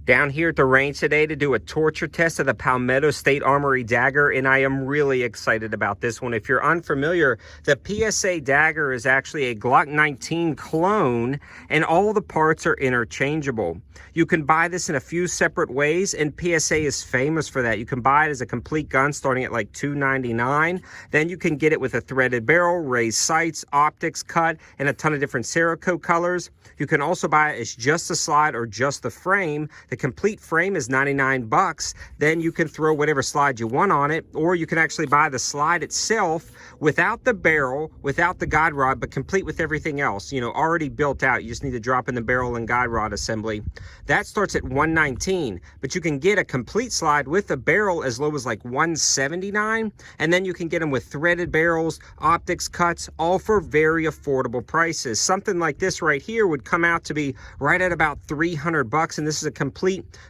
Down here at the range today to do a torture test of the Palmetto State Armory Dagger, and I am really excited about this one. If you're unfamiliar, the PSA Dagger is actually a Glock 19 clone, and all the parts are interchangeable. You can buy this in a few separate ways, and PSA is famous for that. You can buy it as a complete gun starting at like $2.99. Then you can get it with a threaded barrel, raised sights, optics cut, and a ton of different Cerakote colors. You can also buy it as just a slide or just the frame. The complete frame is 99 bucks. Then you can throw whatever slide you want on it, or you can actually buy the slide itself without the barrel, without the guide rod, but complete with everything else, you know, already built out. You just need to drop in the barrel and guide rod assembly. That starts at $119, but you can get a complete slide with the barrel as low as like $179, and then you can get them with threaded barrels, optics cuts, all for very affordable prices. Something like this right here would come out to be right at about 300 bucks, and this is a complete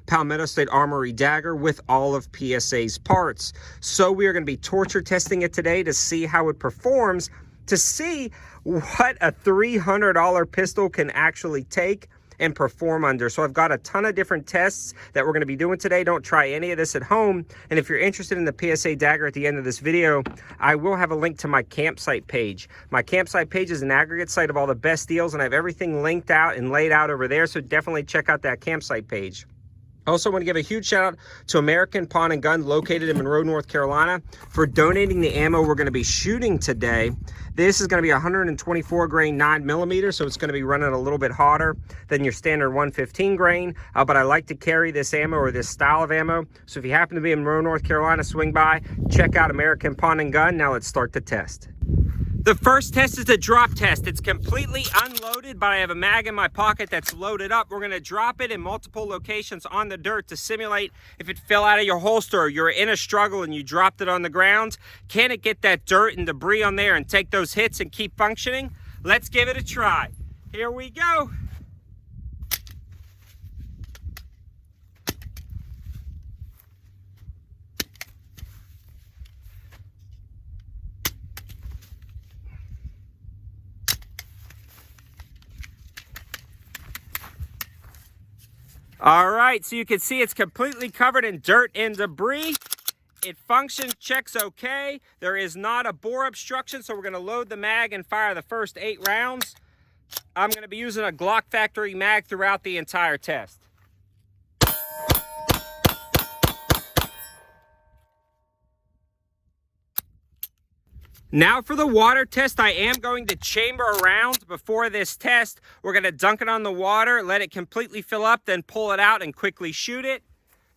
Palmetto State Armory Dagger with all of PSA's parts. So we are going to be torture testing it today to see how it performs, to see what a $300 pistol can actually take and perform under. So I've got a ton of different tests that we're going to be doing today. Don't try any of this at home. And if you're interested in the PSA Dagger at the end of this video, I will have a link to my campsite page. My campsite page is an aggregate site of all the best deals, and I have everything linked out and laid out over there. So definitely check out that campsite page. I also want to give a huge shout out to American Pawn and Gun located in Monroe, North Carolina for donating the ammo we're going to be shooting today. This is going to be 124 grain 9mm, so it's going to be running a little bit hotter than your standard 115 grain. But I like to carry this ammo or this style of ammo. So if you happen to be in Monroe, North Carolina, swing by, check out American Pawn and Gun. Now let's start the test. The first test is the drop test. It's completely unloaded, but I have a mag in my pocket that's loaded up. We're gonna drop it in multiple locations on the dirt to simulate if it fell out of your holster or you're in a struggle and you dropped it on the ground. Can it get that dirt and debris on there and take those hits and keep functioning? Let's give it a try. Here we go. All right, so you can see it's completely covered in dirt and debris. It functions, checks okay. There is not a bore obstruction, so we're gonna load the mag and fire the first 8 rounds. I'm gonna be using a Glock factory mag throughout the entire test. Now for the water test, I am going to chamber around before this test. We're going to dunk it on the water, let it completely fill up, then pull it out and quickly shoot it.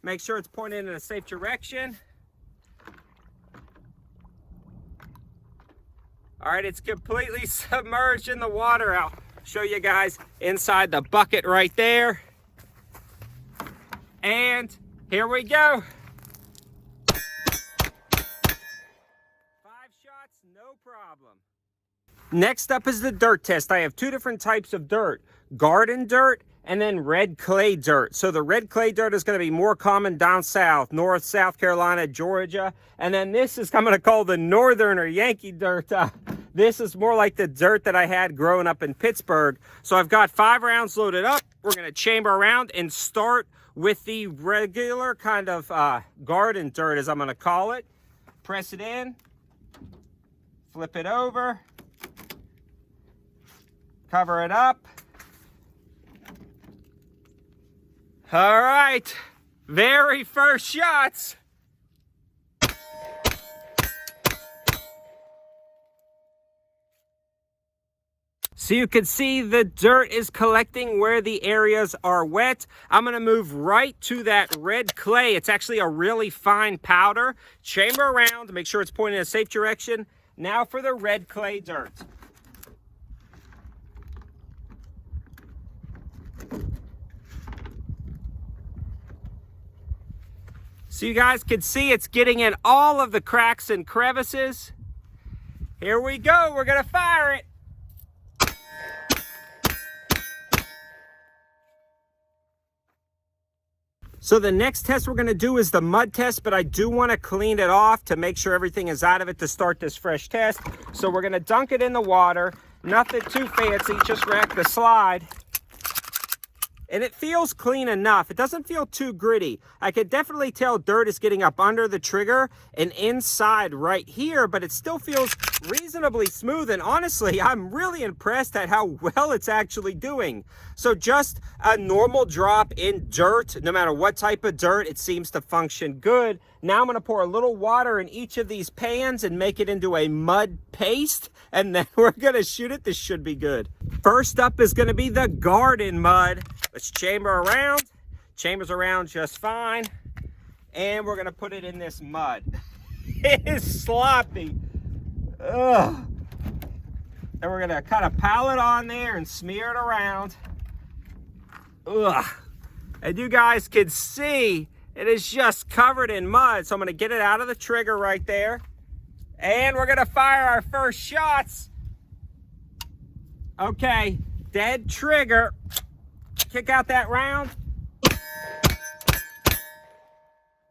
Make sure it's pointed in a safe direction. All right, it's completely submerged in the water. I'll show you guys inside the bucket right there. And here we go. No problem. Next up is the dirt test. I have 2 different types of dirt, garden dirt and then red clay dirt. So the red clay dirt is going to be more common down south, North, South Carolina, Georgia. And then this is, I'm going to call the northern or Yankee dirt. This is more like the dirt that I had growing up in Pittsburgh. So I've got 5 rounds loaded up. We're going to chamber around and start with the regular kind of garden dirt, as I'm going to call it. Press it in. Flip it over, cover it up. All right, very first shots. So you can see the dirt is collecting where the areas are wet. I'm gonna move right to that red clay. It's actually a really fine powder. Chamber around, make sure it's pointing in a safe direction. Now for the red clay dirt. So you guys can see it's getting in all of the cracks and crevices. Here we go, we're gonna fire it. So the next test we're going to do is the mud test, but I do want to clean it off to make sure everything is out of it to start this fresh test. So we're going to dunk it in the water. Nothing too fancy, just rack the slide. And it feels clean enough. It doesn't feel too gritty. I could definitely tell dirt is getting up under the trigger and inside right here, but it still feels reasonably smooth. And honestly, I'm really impressed at how well it's actually doing. So just a normal drop in dirt, no matter what type of dirt, it seems to function good. Now I'm gonna pour a little water in each of these pans and make it into a mud paste, and then we're gonna shoot it. This should be good. First up is gonna be the garden mud. Let's chamber around. Chambers around just fine. And we're gonna put it in this mud. It is sloppy. Ugh. And we're gonna kind of pile it on there and smear it around. Ugh. And you guys can see it is just covered in mud. So I'm gonna get it out of the trigger right there. And we're gonna fire our first shots. Okay, dead trigger. Kick out that round.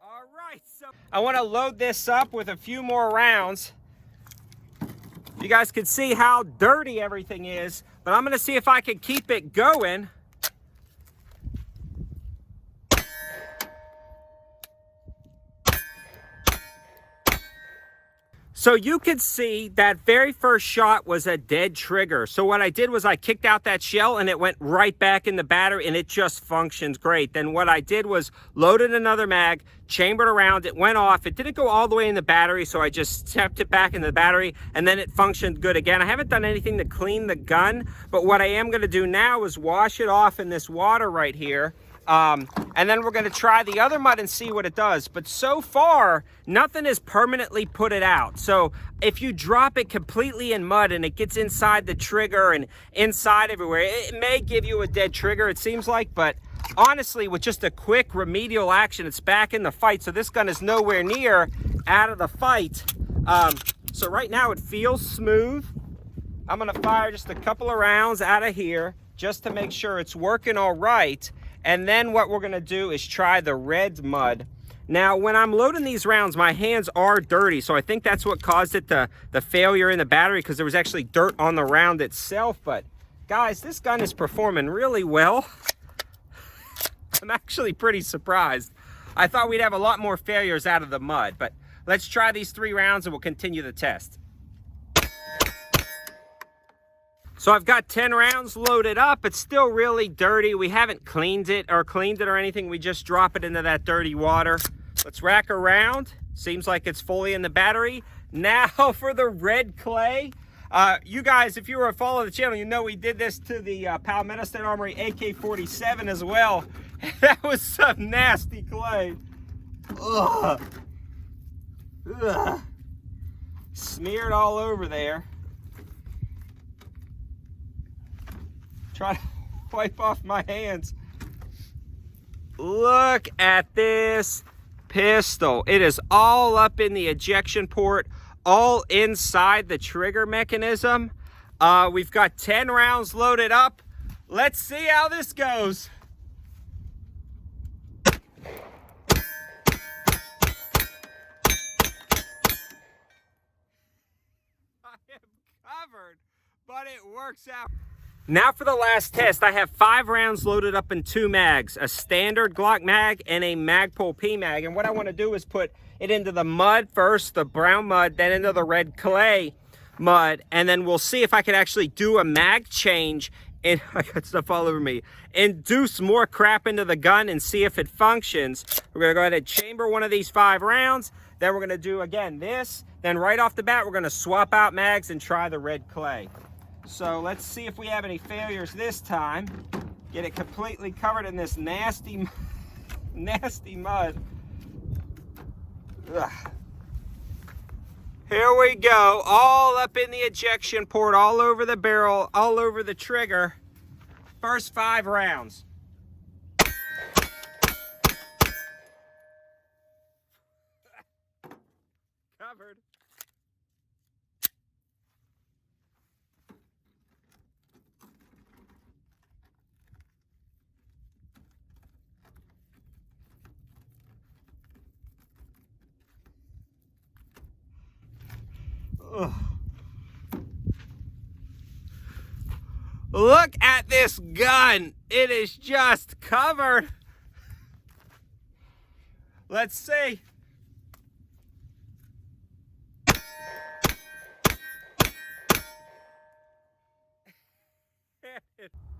All right, so I want to load this up with a few more rounds. You guys can see how dirty everything is, but I'm going to see if I can keep it going. So you can see that very first shot was a dead trigger. So what I did was I kicked out that shell and it went right back in the battery and it just functions great. Then what I did was loaded another mag, chambered around, it went off. It didn't go all the way in the battery, so I just stepped it back into the battery and then it functioned good again. I haven't done anything to clean the gun, but what I am gonna do now is wash it off in this water right here. And then we're going to try the other mud and see what it does. But so far, nothing has permanently put it out. So if you drop it completely in mud and it gets inside the trigger and inside everywhere, it may give you a dead trigger, it seems like. But honestly, with just a quick remedial action, it's back in the fight. So this gun is nowhere near out of the fight. So right now it feels smooth. I'm going to fire just a couple of rounds out of here just to make sure it's working all right. And then what we're gonna do is try the red mud. Now, when I'm loading these rounds, my hands are dirty, so I think that's what caused it, the failure in the battery, because there was actually dirt on the round itself. But guys, this gun is performing really well. I'm actually pretty surprised. I thought we'd have a lot more failures out of the mud, but let's try these 3 rounds and we'll continue the test. So I've got 10 rounds loaded up. It's still really dirty. We haven't cleaned it or anything. We just drop it into that dirty water. Let's rack around. Seems like it's fully in the battery. Now for the red clay. You guys, if you were a follower of the channel, you know we did this to the Palmetto State Armory AK-47 as well. That was some nasty clay. Ugh. Ugh. Smeared all over there. Try to wipe off my hands. Look at this pistol. It is all up in the ejection port, all inside the trigger mechanism. We've got 10 rounds loaded up. Let's see how this goes. I am covered, but it works out. Now for the last test, I have 5 rounds loaded up in 2 mags, a standard Glock mag and a Magpul P mag. And what I want to do is put it into the mud first, the brown mud, then into the red clay mud. And then we'll see if I can actually do a mag change and I got stuff all over me. Induce more crap into the gun and see if it functions. We're going to go ahead and chamber one of these 5 rounds. Then we're going to do again this. Then right off the bat, we're going to swap out mags and try the red clay. So let's see if we have any failures this time. Get it completely covered in this nasty, nasty mud. Ugh. Here we go, all up in the ejection port, all over the barrel, all over the trigger. First 5 rounds. Covered. Ugh. Look at this gun. It is just covered. Let's see.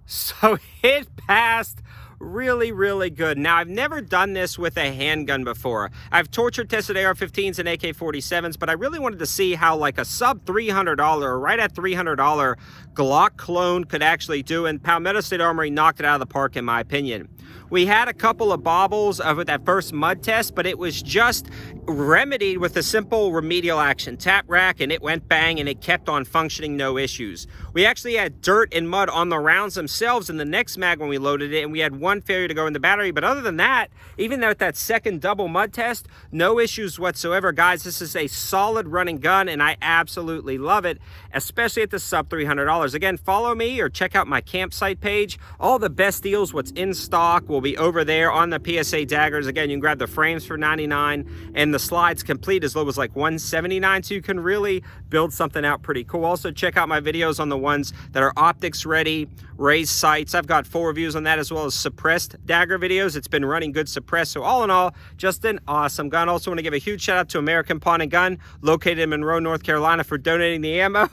So it passed really, really good. Now, I've never done this with a handgun before. I've torture tested AR-15s and AK-47s, but I really wanted to see how like a sub $300 or right at $300 Glock clone could actually do, and Palmetto State Armory knocked it out of the park in my opinion. We had a couple of bobbles of that first mud test, but it was just remedied with a simple remedial action. Tap rack, and it went bang, and it kept on functioning, no issues. We actually had dirt and mud on the rounds themselves in the next mag when we loaded it, and we had one failure to go in the battery. But other than that, even though at that second double mud test, no issues whatsoever. Guys, this is a solid running gun, and I absolutely love it, especially at the sub $300. Again, follow me or check out my campsite page. All the best deals, what's in stock, will be over there on the PSA daggers. Again, you can grab the frames for $99 and the slides complete as low as like $179, so you can really build something out pretty cool. Also, check out my videos on the ones that are optics ready, raised sights. I've got full reviews on that, as well as suppressed dagger videos. It's been running good suppressed, so all in all, just an awesome gun. Also want to give a huge shout out to American Pawn and Gun, located in Monroe, North Carolina, for donating the ammo.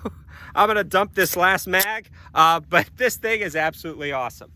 I'm going to dump this last mag, but this thing is absolutely awesome.